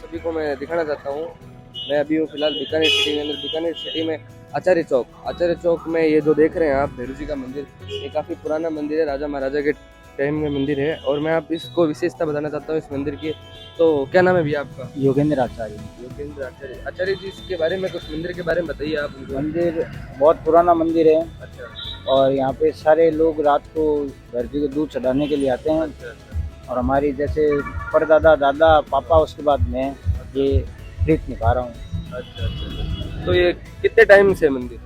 सभी को मैं दिखाना चाहता हूँ। मैं अभी हूँ फिलहाल बीकानेर सिटी के अंदर। बीकानेर सिटी में आचार्य चौक में ये जो देख रहे हैं आप भैरू जी का मंदिर, ये काफ़ी पुराना मंदिर है, राजा महाराजा के टाइम में मंदिर है। और मैं आप इसको विशेषता बताना चाहता हूँ इस मंदिर की। तो क्या नाम है भैया आपका? योगेंद्र आचार्य। योगेंद्र आचार्य। आचार्य जी इसके बारे में कुछ मंदिर के बारे में बताइए आप उनको। मंदिर बहुत पुराना मंदिर है अच्छा और यहाँ पे सारे लोग रात को भैरू को दूध चढ़ाने के लिए आते हैं। अच्छा अच्छा और हमारी जैसे परदादा दादा पापा उसके बाद मैं ये रीत निभा रहा हूँ। अच्छा अच्छा। तो ये कितने टाइम से है मंदिर?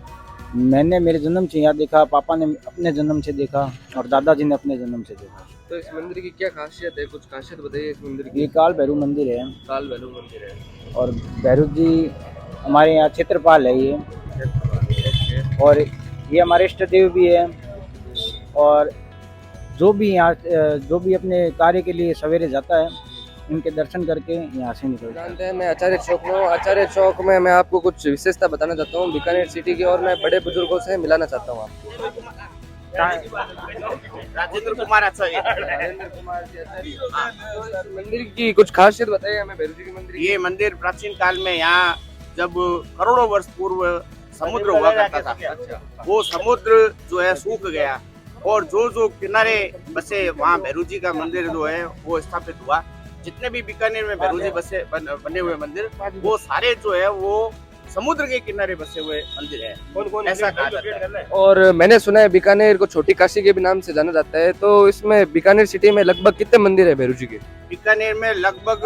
मैंने मेरे जन्म से यहाँ देखा, पापा ने अपने जन्म से देखा और दादाजी ने अपने जन्म से देखा। तो इस मंदिर की क्या खासियत है? कुछ खासियत बताइए इस मंदिर की। ये काल भैरू मंदिर है काल भैरव मंदिर है। और भैरू जी हमारे यहाँ क्षेत्रपाल है ये। ओके। और ये हमारे इष्ट देव भी है। और जो भी यहाँ जो भी अपने कार्य के लिए सवेरे जाता है इनके दर्शन करके यहाँ से निकलता है। जानते हैं मैं आचार्य चौक में हूँ। आचार्य चौक में मैं आपको कुछ विशेषता बताना चाहता हूँ बीकानेर सिटी की, और मैं बड़े बुजुर्गों से मिलाना चाहता हूँ आपको। राजेंद्र कुमार आचार्य। राजेंद्र कुमार जी आचार्य। तो मंदिर की कुछ खासियत बताइए हमें भैरू जी के मंदिर की। ये मंदिर प्राचीन काल में यहाँ जब करोड़ों वर्ष पूर्व समुद्र हुआ करता था, अच्छा वो समुद्र जो है सूख गया और जो जो किनारे बसे वहाँ भैरू जी का मंदिर जो है वो स्थापित हुआ। जितने भी बीकानेर में भैरू जी बने हुए मंदिर, वो सारे जो है वो समुद्र के किनारे बसे हुए मंदिर है, ऐसा कहा जाता है। और मैंने सुना है बीकानेर को छोटी काशी के भी नाम से जाना जाता है। तो इसमें बीकानेर सिटी में लगभग कितने मंदिर है भैरू जी के? बीकानेर में लगभग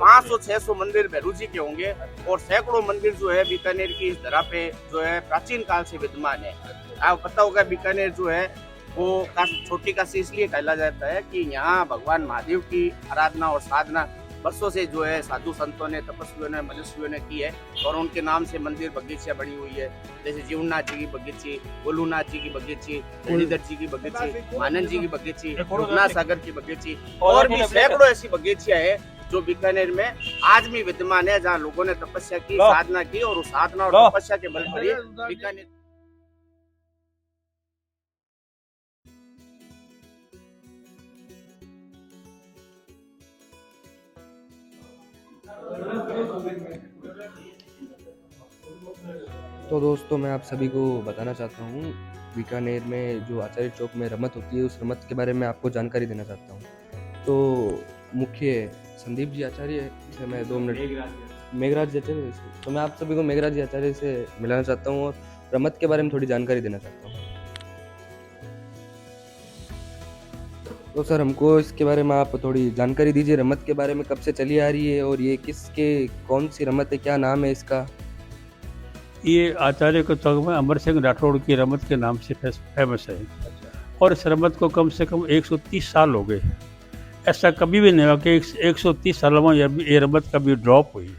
500-600 मंदिर भैरू जी के होंगे और सैकड़ों मंदिर जो है बीकानेर की इस धरा पे जो है प्राचीन काल से विद्यमान है। आपको पता होगा बीकानेर जो है वो छोटी काशी इसलिए कहला जाता है कि यहाँ भगवान महादेव की आराधना और साधना वर्षों से जो है साधु संतों ने, तपस्वियों ने, मनुष्यों ने की है और उनके नाम से मंदिर बगीचियाँ बनी हुई है। जैसे जीवनाथ जी की बगीची, गोलूनाथ जी की बगीची, रणधीर जी की बगीची, मानन जी की बगीची, रुगना सागर की बगीची और भी सैकड़ों ऐसी बगीचियाँ है जो बीकानेर में आज भी विद्यमान है, जहाँ लोगों ने तपस्या की, साधना की और उस साधना और तपस्या के बल पर ही बीकानेर। तो दोस्तों मैं आप सभी को बताना चाहता हूँ बीकानेर में जो आचार्य चौक में रमत होती है उस रमत के बारे में आपको जानकारी देना चाहता हूँ। तो मुख्य संदीप जी आचार्य से मैं 2 मिनट मेघराज जी आचार्य से, तो मैं आप सभी को मेघराज जी आचार्य से मिलाना चाहता हूँ और रमत के बारे में थोड़ी जानकारी देना चाहता हूँ। तो सर हमको इसके बारे में आप थोड़ी जानकारी दीजिए, रमत के बारे में, कब से चली आ रही है और ये किसके कौन सी रमत है, क्या नाम है इसका? ये आचार्य के चौक में अमर सिंह राठौड़ की रमत के नाम से फेमस है। और इस रमत को कम से कम 130 साल हो गए। ऐसा कभी भी नहीं हुआ कि 130 सालों में ये रमत कभी ड्रॉप हुई।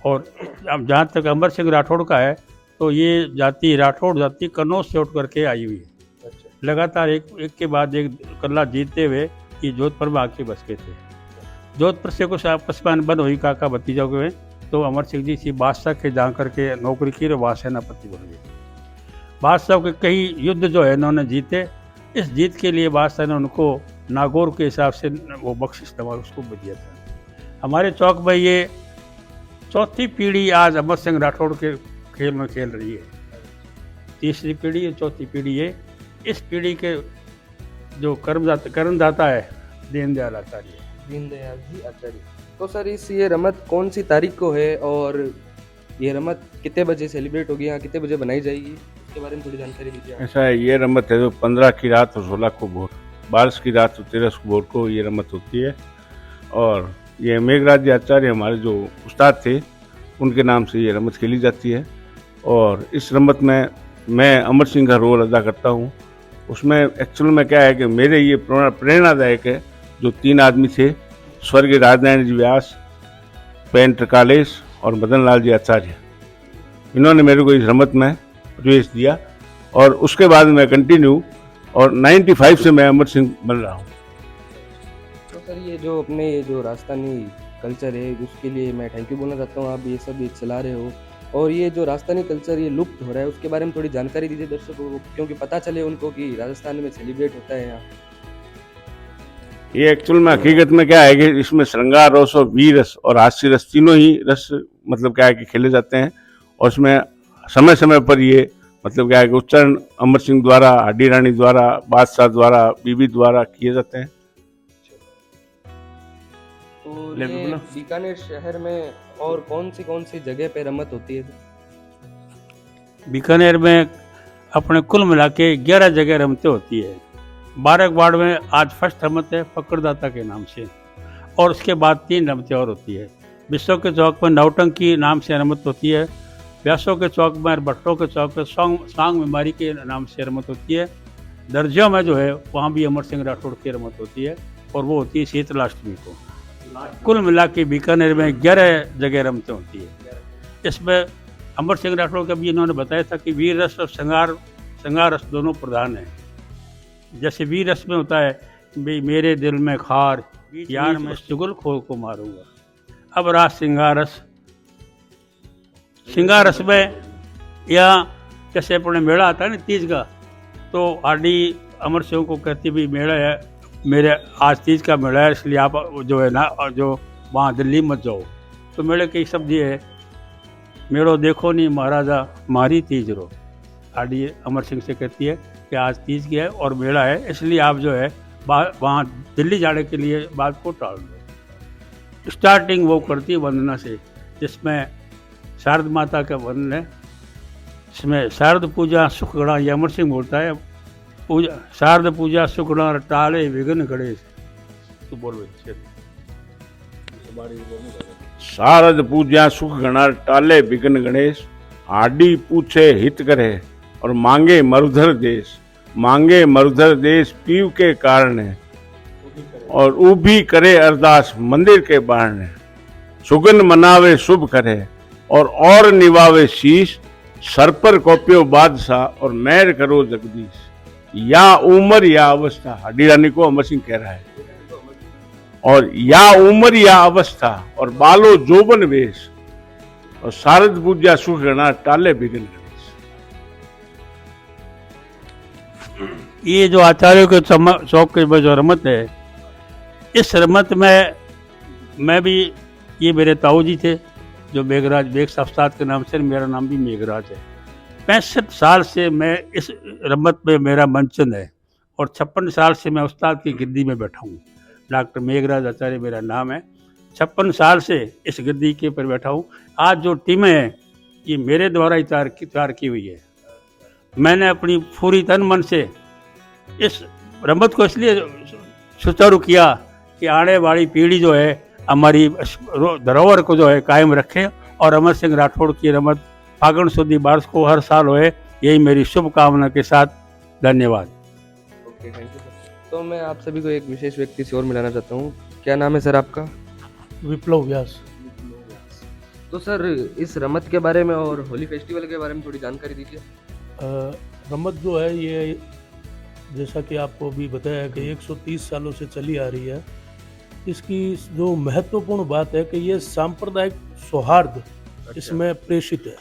और अब जहाँ तक अमर सिंह राठौड़ का है तो ये जाति राठौड़ जाति कन्नौज से उठ करके आई हुई है। लगातार एक के बाद एक कल्ला जीतते हुए ये जोधपुर में आके बस गए थे। जोधपुर से कुछ आपस में अनबन हुई काका भतीजा के, तो अमर सिंह जी बादशाह के जा करके नौकरी की और वहाँ सेनापति बन गए। बादशाह के कई युद्ध जो है इन्होंने जीते। इस जीत के लिए बादशाह ने उनको नागौर के हिसाब से वो बख्शिश नवा उसको दिया था। हमारे चौक में ये चौथी पीढ़ी आज अमर सिंह राठौड़ के खेल में खेल रही है। तीसरी पीढ़ी है, चौथी पीढ़ी है। इस पीढ़ी के जो कर्मदाता है दीनदयाल आचार्य। दीनदयाल जी आचार्य। तो सर ये रमत कौन सी तारीख को है और ये रमत कितने बजे सेलिब्रेट होगी, यहाँ कितने बजे बनाई जाएगी, इसके बारे में थोड़ी जानकारी दीजिए। ऐसा है, ये रमत है जो 15 की रात और 16 को भोर, 12 की रात और 13 को भोर को ये रमत होती है। और ये मेघराज जी आचार्य हमारे जो उस्ताद थे उनके नाम से ये रमत खेली जाती है। और इस रमत में मैं अमर सिंह का रोल अदा करता हूँ। उसमें एक्चुअल में क्या है कि मेरे ये प्रेरणादायक है जो 3 आदमी थे, स्वर्गीय राजनारायण जी व्यास, पेन त्रिकालेश और मदन लाल जी आचार्य। इन्होंने मेरे को इस रमत में प्रवेश दिया और उसके बाद मैं कंटिन्यू और 95 से मैं अमर सिंह बन रहा हूँ। तो सर ये जो अपने ये जो राजस्थानी कल्चर है उसके लिए मैं थैंक यू बोलना चाहता हूँ। आप ये सब चला रहे हो और ये जो राजस्थानी कल्चर ये लुप्त हो रहा है उसके बारे में थोड़ी जानकारी दीजिए दर्शकों को, क्योंकि पता चले उनको कि राजस्थान में सेलिब्रेट होता है यहाँ। ये एक्चुअल में हकीकत में क्या है कि इसमें श्रृंगार रस और वीर रस और हास्य रस तीनों ही रस मतलब क्या है कि खेले जाते हैं। और इसमें समय समय पर ये मतलब क्या है कि उच्चारण अमर सिंह द्वारा, हड्डी रानी द्वारा, बादशाह द्वारा, बीबी द्वारा किए जाते हैं। तो ले ये बोलो। बीकानेर शहर में और कौन सी जगह पे रमत होती है? बीकानेर में अपने कुल मिला के 11 जगह रमतें होती है। बारकबाड़ में आज फर्स्ट रमत है फकरदाता के नाम से, और उसके बाद 3 रमतें और होती है। बिस्सों के चौक में नौटंकी नाम से रमत होती है। व्यासों के चौक में और भट्टों के चौक में सांग बीमारी के नाम से रमत होती है। दर्जियों में जो है वहाँ भी अमर सिंह राठौड़ की रमत होती है, और वो होती है शीतलाष्टमी को। कुल मिला के बीकानेर में 11 जगह रमतें होती है। इसमें अमर सिंह राठौड़ का भी इन्होंने बताया था कि वीर रस और श्रृंगार रस दोनों प्रधान हैं। जैसे वीर रस में होता है भाई मेरे दिल में खार, यार मैं चुगल खोर को मारूंगा। अब रहा श्रृंगार रस। श्रृंगार रस में या जैसे अपने मेला आता है ना तीज का, तो आडी अमर सिंह को कहती भाई मेला है, मेरे आज तीज का मेला है, इसलिए आप जो है ना जो वहाँ दिल्ली मत जाओ। तो मेले के शब्द ये है, मेड़ो देखो नहीं महाराजा मारी तीज रो। आडी अमर सिंह से कहती है कि आज तीज की है और मेला है, इसलिए आप जो है वहाँ दिल्ली जाने के लिए बात को टाल दो। स्टार्टिंग वो करती है वंदना से, जिसमें शारद माता का वर्णन है। इसमें शारद पूजा सुख गणा, ये अमर सिंह बोलता है, पूजा शारद पूजा सुख गणा टाले विघ्न गणेश। तो बोल शारद पूजा सुख गणा टाले विघ्न गणेश, आडी पूछे हित करे और मांगे मरुधर देश। मांगे मरुधर देश पीव के कारण है, और ऊभी करे अरदास मंदिर के बारण है। सुगन मनावे शुभ करे और निवावे शीश, सर पर कौप्यो बादशाह और मैर करो जगदीश। या उम्र या अवस्था, हड्डी रानी को अमर सिंह कह रहा है, और या उम्र या अवस्था और बालो जोबन वेश, और शारद पूजा सुख गणा टाले विघ्न गणेश। ये जो आचार्यों के चौक के जो रमत है, इस रमत में मैं भी, ये मेरे ताऊ जी थे जो मेघराज बेग साफ्ताद के नाम से, मेरा नाम भी मेघराज है। 65 साल से मैं इस रमत में मेरा मंचन है, और 56 साल से मैं उस्ताद की गिद्दी में बैठा हूँ। डॉक्टर मेघराज आचार्य मेरा नाम है। 56 साल से इस गिद्दी के पर बैठा हूँ। आज जो टीमें हैं ये मेरे द्वारा ही तैयार की हुई है। मैंने अपनी पूरी तन मन से इस रमत को इसलिए सुचारू किया कि आने वाली पीढ़ी जो है हमारी धरोहर को जो है कायम रखे, और अमर सिंह राठौड़ की रमत फागण सुदी बारिश को हर साल होए, यही मेरी शुभकामना के साथ। धन्यवाद। Okay, thank you sir. तो मैं आप सभी को एक विशेष व्यक्ति से और मिलाना चाहता हूँ। क्या नाम है सर आपका? विप्लव व्यास। तो सर इस रमत के बारे में और होली फेस्टिवल के बारे में थोड़ी जानकारी दीजिए। रमत जो है ये, जैसा कि आपको अभी बताया कि 130 सालों से चली आ रही है। इसकी जो महत्वपूर्ण बात है कि ये सांप्रदायिक सौहार्द इसमें प्रेषित है।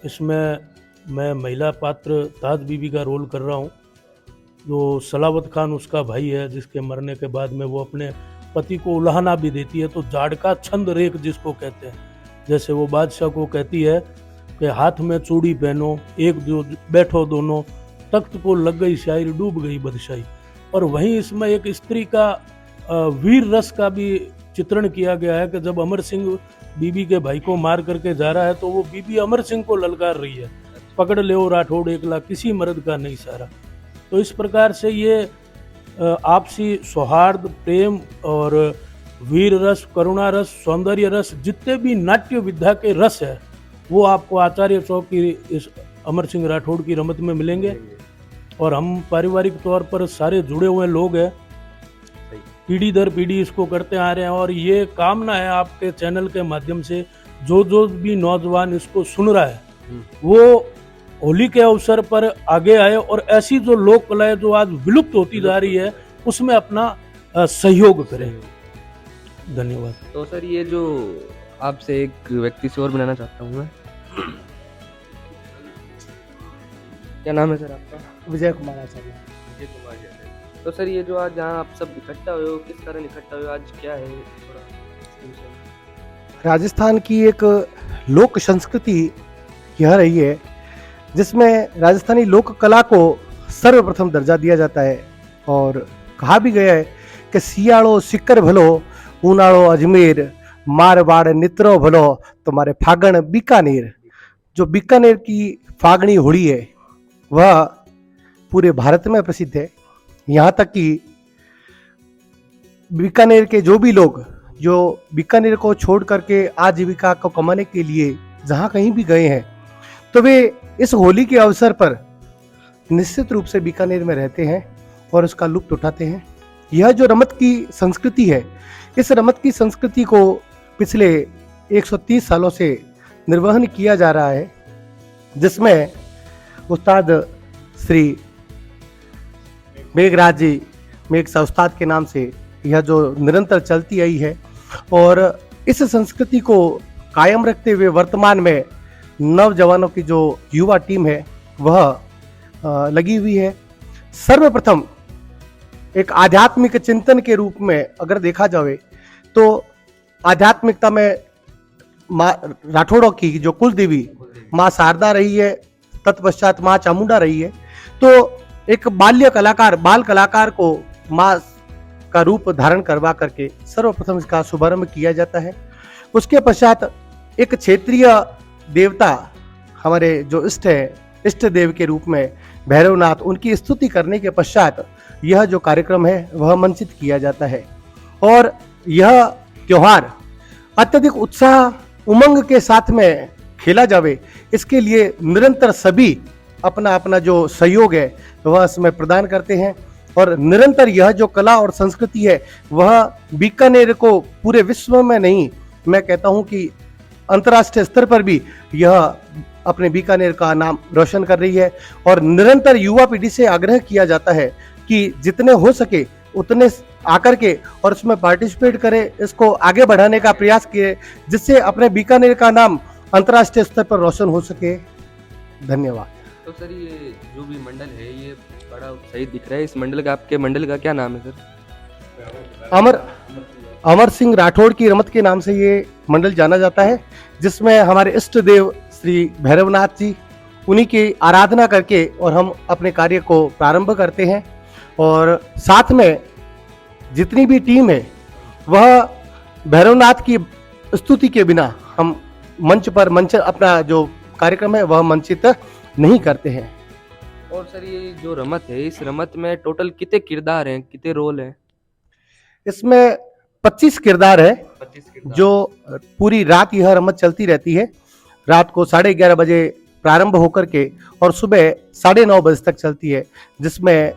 इसमें मैं महिला पात्र ताज बीबी का रोल कर रहा हूँ, जो सलावत खान उसका भाई है, जिसके मरने के बाद में वो अपने पति को उलाहना भी देती है। तो जाड़का छंद रेख जिसको कहते हैं, जैसे वो बादशाह को कहती है कि हाथ में चूड़ी पहनो, एक जो बैठो दोनों, तख्त को लग गई शायरी डूब गई बदशाही। और वहीं इसमें एक स्त्री का वीर रस का भी चित्रण किया गया है कि जब अमर सिंह बीबी के भाई को मार करके जा रहा है तो वो बीबी अमर सिंह को ललकार रही है, पकड़ ले ओ राठौड़ एकला किसी मर्द का नहीं सारा। तो इस प्रकार से ये आपसी सौहार्द, प्रेम और वीर रस, करुणा रस, सौंदर्य रस, जितने भी नाट्य विद्या के रस है वो आपको आचार्य चौक की इस अमर सिंह राठौड़ की रमत में मिलेंगे। और हम पारिवारिक तौर पर सारे जुड़े हुए लोग हैं, पीढ़ी दर पीढ़ी इसको करते आ रहे हैं। और ये कामना है आपके चैनल के माध्यम से जो भी नौजवान इसको सुन रहा है वो होली के अवसर पर आगे आए और ऐसी जो लोक कलाएं जो आज विलुप्त होती जा रही है उसमें अपना सहयोग करें। धन्यवाद। तो सर ये जो आपसे एक व्यक्ति से और मिलाना चाहता हूँ मैं। क्या नाम है सर आपका? विजय कुमार आचार्य। विजय कुमार जी। तो सर ये जो आज यहाँ आप सब इकट्ठा हुए हो, किस कारण इकट्ठा हुए हो, आज क्या है थोड़ा इसके विषय में? राजस्थान की एक लोक संस्कृति यह रही है जिसमें राजस्थानी लोक कला को सर्वप्रथम दर्जा दिया जाता है और कहा भी गया है कि सियाड़ो सिक्कर भलो ऊनाड़ो अजमेर मारवाड़ नित्रो भलो तुम्हारे फागण बीकानेर। जो बीकानेर की फागणी होली है वह पूरे भारत में प्रसिद्ध है। यहाँ तक कि बीकानेर के जो भी लोग जो बीकानेर को छोड़ करके आजीविका को कमाने के लिए जहाँ कहीं भी गए हैं तो वे इस होली के अवसर पर निश्चित रूप से बीकानेर में रहते हैं और उसका लुत्फ उठाते हैं। यह जो रमत की संस्कृति है, इस रमत की संस्कृति को पिछले 130 सालों से निर्वहन किया जा रहा है, जिसमें उस्ताद श्री मेघराज जी मेघ उस्ताद के नाम से यह जो निरंतर चलती आई है और इस संस्कृति को कायम रखते हुए वर्तमान में नौजवानों की जो युवा टीम है वह लगी हुई है। सर्वप्रथम एक आध्यात्मिक चिंतन के रूप में अगर देखा जाए तो आध्यात्मिकता में माँ राठौड़ों की जो कुल देवी माँ शारदा रही है, तत्पश्चात माँ चामुंडा रही है। तो एक बाल कलाकार को माँ का रूप धारण करवा करके सर्वप्रथम इसका शुभारंभ किया जाता है। उसके पश्चात एक क्षेत्रीय देवता हमारे जो इष्ट देव के रूप में भैरवनाथ, उनकी स्तुति करने के पश्चात यह जो कार्यक्रम है वह मंचित किया जाता है और यह त्योहार अत्यधिक उत्साह उमंग के साथ में खेला जावे, इसके लिए निरंतर सभी अपना अपना जो सहयोग है वह इसमें प्रदान करते हैं और निरंतर यह जो कला और संस्कृति है वह बीकानेर को पूरे विश्व में नहीं, मैं कहता हूं कि अंतर्राष्ट्रीय स्तर पर भी यह अपने बीकानेर का नाम रोशन कर रही है। और निरंतर युवा पीढ़ी से आग्रह किया जाता है कि जितने हो सके उतने आकर के और उसमें पार्टिसिपेट करें, इसको आगे बढ़ाने का प्रयास किए, जिससे अपने बीकानेर का नाम अंतर्राष्ट्रीय स्तर पर रोशन हो सके। धन्यवाद। तो सर ये जो भी मंडल है ये बड़ा उत्साहित दिख रहा है, इस मंडल का, आपके मंडल का क्या नाम है सर? अमर सिंह राठौड़ की रमत के नाम से ये मंडल जाना जाता है, जिसमें हमारे इष्ट देव श्री भैरवनाथ जी, उन्हीं की आराधना करके और हम अपने कार्य को प्रारंभ करते हैं। और साथ में जितनी भी टीम है वह भैरवनाथ की स्तुति के बिना हम मंच अपना जो कार्यक्रम है वह मंचित नहीं करते हैं। और सर ये जो रमत है, इस रमत में टोटल कितने किरदार हैं, कितने रोल हैं? इसमें 25 किरदार है 25 किरदार। जो पूरी रात यह रमत चलती रहती है। रात को 11:30 बजे प्रारंभ होकर के और सुबह 9:30 बजे तक चलती है, जिसमें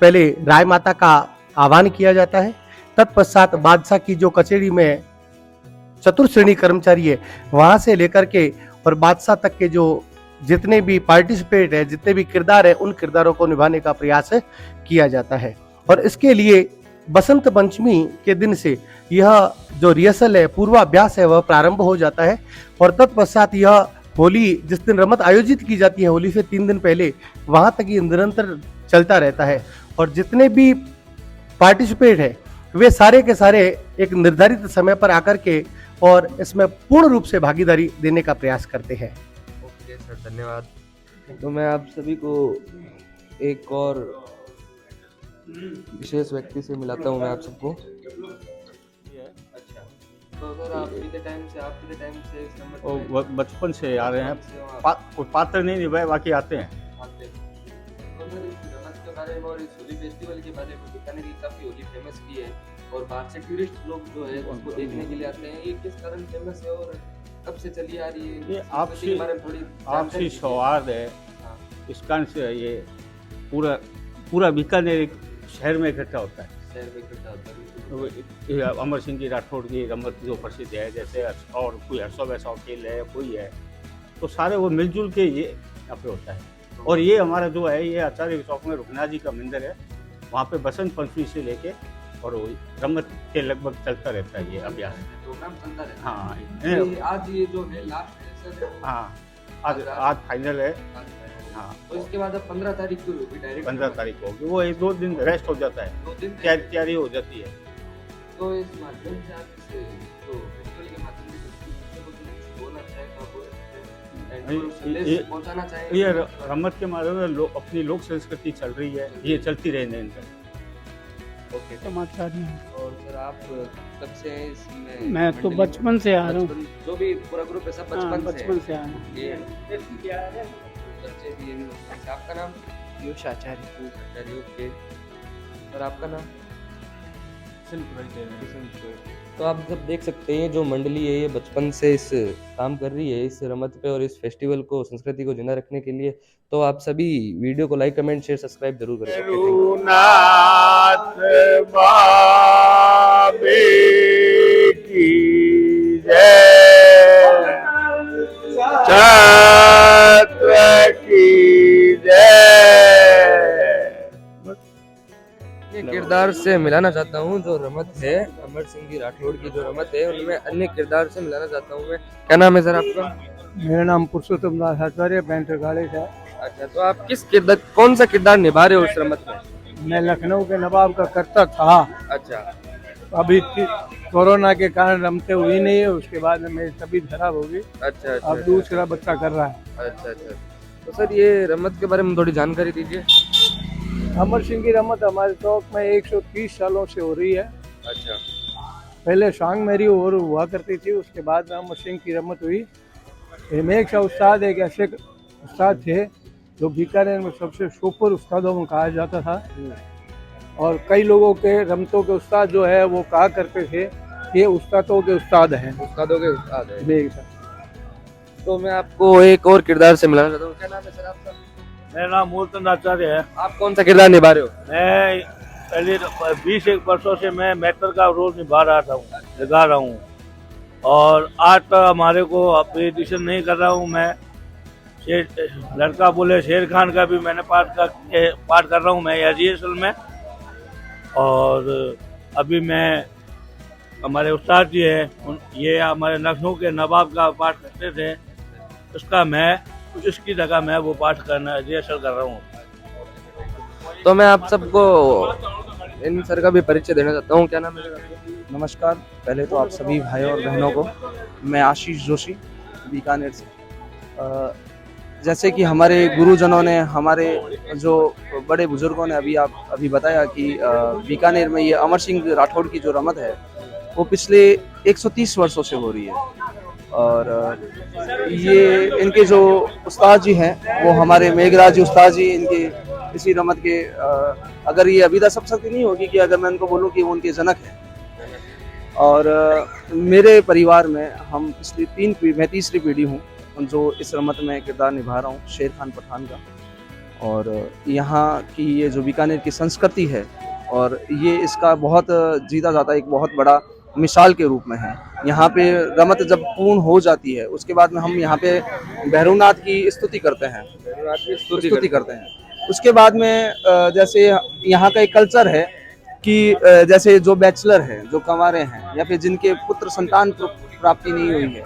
पहले राय माता का आह्वान किया जाता है। तत्पश्चात बादशाह की जो कचेरी में चतुर्श्रेणी कर्मचारी है वहां से लेकर के और बादशाह तक के जो जितने भी पार्टिसिपेट है, जितने भी किरदार है, उन किरदारों को निभाने का प्रयास किया जाता है। और इसके लिए बसंत पंचमी के दिन से यह जो रिहर्सल है, पूर्वाभ्यास है, वह प्रारंभ हो जाता है और तत्पश्चात यह होली जिस दिन रमत आयोजित की जाती है, होली से 3 दिन पहले वहां तक ये निरंतर चलता रहता है। और जितने भी पार्टिसिपेट है वे सारे के सारे एक निर्धारित समय पर आकर के और इसमें पूर्ण रूप से भागीदारी देने का प्रयास करते हैं। ओके सर, धन्यवाद। तो मैं आप सभी को एक और विशेष व्यक्ति से मिलाता हूँ मैं आप सबको। अच्छा, तो सर आप कितने टाइम से इस नंबर और पे- बचपन से आ रहे हैं, से कोई पात्र नहीं निभाए, बाकी आते हैं। आते हैं। तो सर इस रमत के बारे में और इस होली फेस्टिवल के बारे में बीकानेर की काफी होली फेमस भी है और बाहर से टूरिस्ट लोग जो है उसको देखने के लिए आते हैं। ये किस कारण फेमस है और कब से चली आ रही है? ये इस आपसी- के बारे में थोड़ी जानकारी आपसी दीजिए। सौहार्द है, हाँ, इस कारण से ये पूरा बीकानेर एक शहर में इकट्ठा होता है। शहर में इकट्ठा होता है। तो ये अमर सिंह की राठौड़ की रमत जो प्रसिद्ध है, जैसे और कोई हर्षो वैसा खेल है, कोई है, तो सारे वो मिलजुल के ये यहाँ पे होता है। और ये हमारा जो है ये आचार्य चौक में रुकनाथ जी का मंदिर है, वहाँ पे बसंत पंचमी से लेके और वो रमत के लगभग चलता रहता है ये अभ्यास। प्रोग्राम चलता रहता हाँ है। ये आज ये जो है लास्ट है सर। हाँ, आज फाइनल है। हाँ तो इसके बाद अब 15 तारीख को होगी डायरेक्ट 15 तारीख को होगी। वो 1-2 दिन रेस्ट हो जाता है, 2 दिन तैयारी हो जाती है। तो इस माध्यम से आप इस जो फेस्टिवल के माध्यम से कुछ बोलना चाहें तो आप बोल सकते हैं, ये- और संदेश पहुंचाना चाहें। ये रमत के माध्यम से अपनी लोक संस्कृति चल रही है, ये चलती रहने इनका। ओके समाचार नहीं। और सर आप कब से हैं इसमें? मैं तो मंडली में? बचपन से आ रहा हूँ। बचपन- जो भी पूरा ग्रुप है सब हाँ, बचपन से बचपन से आ रहा हूँ। ये बच्चे भी ये भी बचपन से। आपका नाम? पीयूष आचार्य। आचार्य, ओके। और आपका नाम? किशन पुरोहित। तो आप जब देख सकते हैं जो मंडली है ये बचपन से इस काम कर रही है इस रमत पे और इस फेस्टिवल को संस्कृति को जिंदा रखने के लिए, तो आप सभी वीडियो को लाइक कमेंट शेयर सब्सक्राइब जरूर करें। Okay, thank you। नाथ बाबे की जय, छत्र की जय। ये किरदार से मिलाना चाहता हूँ जो रमत है अमर सिंह जी राठौड़ की जो रमत है उनमें अन्य किरदार से मिलाना चाहता हूँ मैं। क्या नाम है सर आपका? मेरा नाम पुरुषोत्तम दास आचार्य, बैंटरगाड़े का। अच्छा, तो आप किस किरदार कौन सा किरदार निभा रहे हो उस रमत में? मैं लखनऊ के नवाब का करता था। अच्छा अभी कोरोना के कारण रमते हुई नहीं है, उसके बाद में मेरी तबीयत खराब होगी। अच्छा अच्छा अब दूसरा बच्चा कर रहा है। अच्छा अच्छा। तो सर ये रमत के बारे में थोड़ी जानकारी दीजिए। अमर सिंह की रमत हमारे चौक में 130 सालों से हो रही है। अच्छा पहले सांग मेरी और हुआ करती थी, उसके बाद में अमर सिंह की रमत हुई। हिमेश शाह उस्ताद एक ऐसे उस्ताद थे जो बीकानेर में सबसे सुपर उस्तादों में कहा जाता था, और कई लोगों के रमतों के उस्ताद जो है वो कहा करते थे ये उस्तादों के उस्ताद हैं। उस्तादों के उस्ताद है। बेशक। तो मैं आपको एक और किरदार से मिलाना चाहता हूँ। क्या नाम है सर आपका? मेरा नाम मूलचंद आचार्य है। आप कौन सा किरदार निभा रहे हो? मैं पहले 20 वर्षों से मैं मेहतर का रोल निभा रहा हूँ और आज तक हमारे को ऑडिशन नहीं कर रहा हूँ। मैं लड़का बोले शेर खान का भी मैंने पाठ कर रहा हूँ मैं रिहर्सल में। और अभी मैं हमारे उस्ताद जी हैं, ये हमारे लखनऊ के नवाब का पाठ करते थे, उसका मैं इसकी जगह मैं वो पाठ करना रिहर्सल कर रहा हूँ। तो मैं आप सबको इन सर का भी परिचय देना चाहता हूँ। क्या नाम है? नमस्कार, पहले तो आप सभी भाइयों और बहनों को, मैं आशीष जोशी बीकानेर से। जैसे कि हमारे गुरुजनों ने, हमारे जो बड़े बुजुर्गों ने अभी बताया कि बीकानेर में ये अमर सिंह राठौड़ की जो रमत है वो पिछले 130 वर्षों से हो रही है। और ये इनके जो उस्ताद जी हैं वो हमारे मेघराज जी उस्ताद जी, इनके इसी रमत के अगर ये अभिदा सब सकती नहीं होगी कि अगर मैं उनको बोलूँ कि वो उनके जनक हैं। और मेरे परिवार में हम मैं तीसरी पीढ़ी हूँ जो इस रमत में किरदार निभा रहा हूँ, शेर खान पठान का। और यहाँ की ये जो बीकानेर की संस्कृति है और ये इसका बहुत जीता जाता एक बहुत बड़ा मिसाल के रूप में है। यहाँ पे रमत जब पूर्ण हो जाती है उसके बाद में हम यहाँ पे भैरवनाथ की स्तुति करते हैं, स्तुति करते हैं। उसके बाद में जैसे यहाँ का एक कल्चर है कि जैसे जो बैचलर हैं, जो कंवारे हैं या फिर जिनके पुत्र संतान प्राप्ति नहीं हुई है,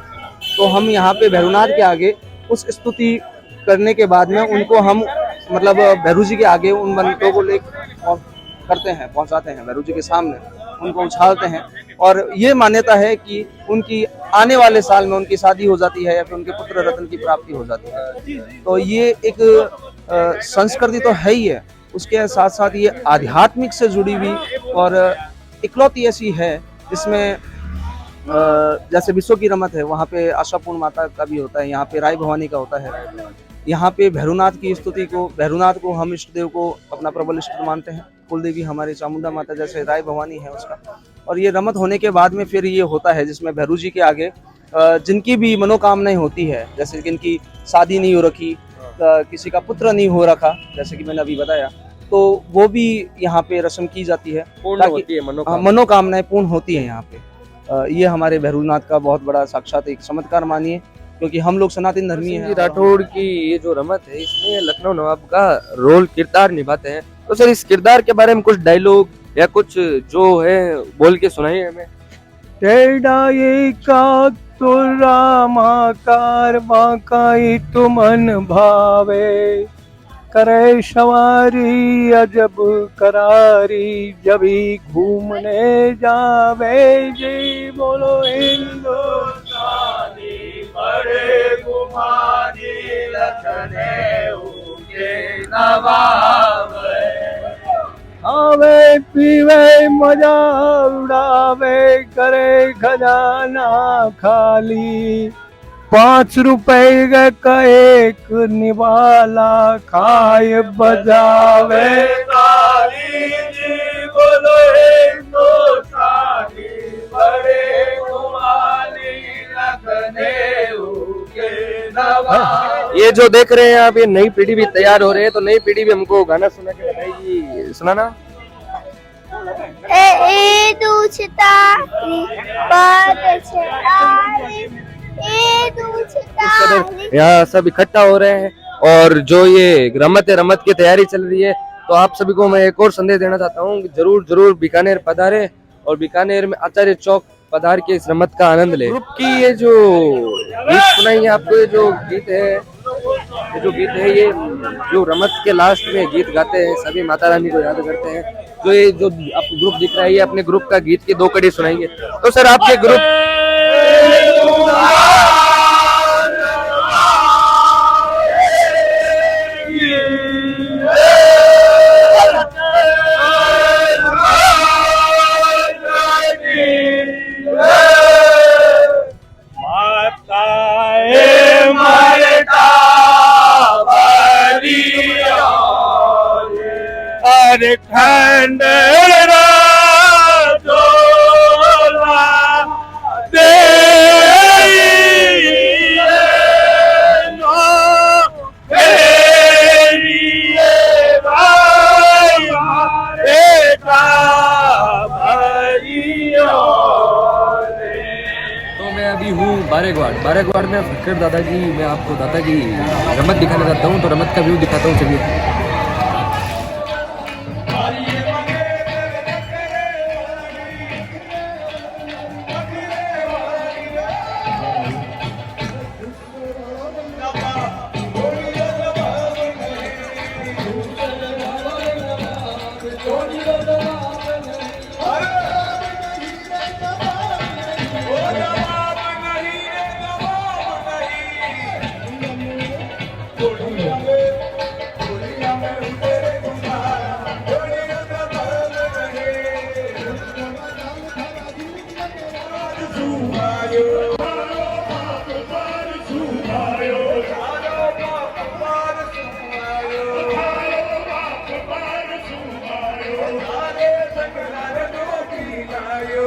तो हम यहाँ पे भैरवनाथ के आगे उस स्तुति करने के बाद में उनको हम मतलब भैरू जी के आगे उन मंत्रों को ले करते हैं, पहुँचाते हैं भैरू जी के सामने, उनको उछालते हैं। और ये मान्यता है कि उनकी आने वाले साल में उनकी शादी हो जाती है या फिर उनके पुत्र रत्न की प्राप्ति हो जाती है। तो ये एक संस्कृति तो है ही है, उसके साथ साथ ये आध्यात्मिक से जुड़ी हुई और इकलौती ऐसी है जिसमें जैसे विश्व की रमत है वहाँ पे आशापूर्ण माता का भी होता है, यहाँ पे राय भवानी का होता है। यहाँ पे भैरवनाथ की स्तुति को, भैरवनाथ को हम इष्ट देव को अपना प्रबल इष्ट मानते हैं। कुल देवी हमारी चामुंडा माता जैसे राय भवानी है उसका। और ये रमत होने के बाद में फिर ये होता है जिसमें भैरू जी के आगे जिनकी भी मनोकामनाएं होती है, जैसे कि इनकी शादी नहीं हो रखी, किसी का पुत्र नहीं हो रखा, जैसे कि मैंने अभी बताया, तो वो भी यहाँ पे रस्म की जाती है, मनोकामनाएं पूर्ण होती है यहाँ पे। ये हमारे भैरवनाथ का बहुत बड़ा साक्षात एक चमत्कार मानिए, क्योंकि हम लोग सनातन धर्मी हैं। राठौड़ की ये जो रमत है इसमें लखनऊ नवाब का रोल किरदार निभाते हैं। तो सर इस किरदार के बारे में कुछ डायलॉग या कुछ जो है बोल के सुनाइए हमें। टेढ़ा एका तो रामाकार बाकाई तुमन भावे करे सवारी अजब करारी जभी घूमने जावे जी बोलो हिंदुस्तानी बड़े गुमानी लखने उनके नवावे खावे पीवे मजा उड़ावे करे खजाना खाली 5 रुपए का एक निवाला खाए बजावे ताली जी बोलो हिंदुस्तानी बड़े गुमानी लखने उनके नवावे। ये जो देख रहे हैं आप, ये नई पीढ़ी भी तैयार हो रही है, तो नई पीढ़ी भी हमको गाना सुना के बताएगी। सुनाना। यहाँ सब इकट्ठा हो रहे हैं और जो ये रमत की तैयारी चल रही है, तो आप सभी को मैं एक और संदेश देना चाहता हूँ कि जरूर बीकानेर पधारे और बीकानेर में आचार्य चौक पधार के इस रमत का आनंद ले। ग्रुप की ये जो गीत सुनाई है आपको, ये जो गीत है ये जो रमत के लास्ट में गीत गाते हैं, सभी माता रानी को याद करते हैं। जो ये जो आपको ग्रुप दिख रहा है, ये अपने ग्रुप का गीत की 2 कड़ी सुनाएंगे। तो सर आपके ग्रुप खंडरा जोला दे तो मैं अभी हूँ बारेगवाड़ में फक्कर दादाजी, मैं आपको दादा की रमत दिखाना चाहता हूँ, तो रमत का व्यू दिखाता हूँ। चलिए। लायो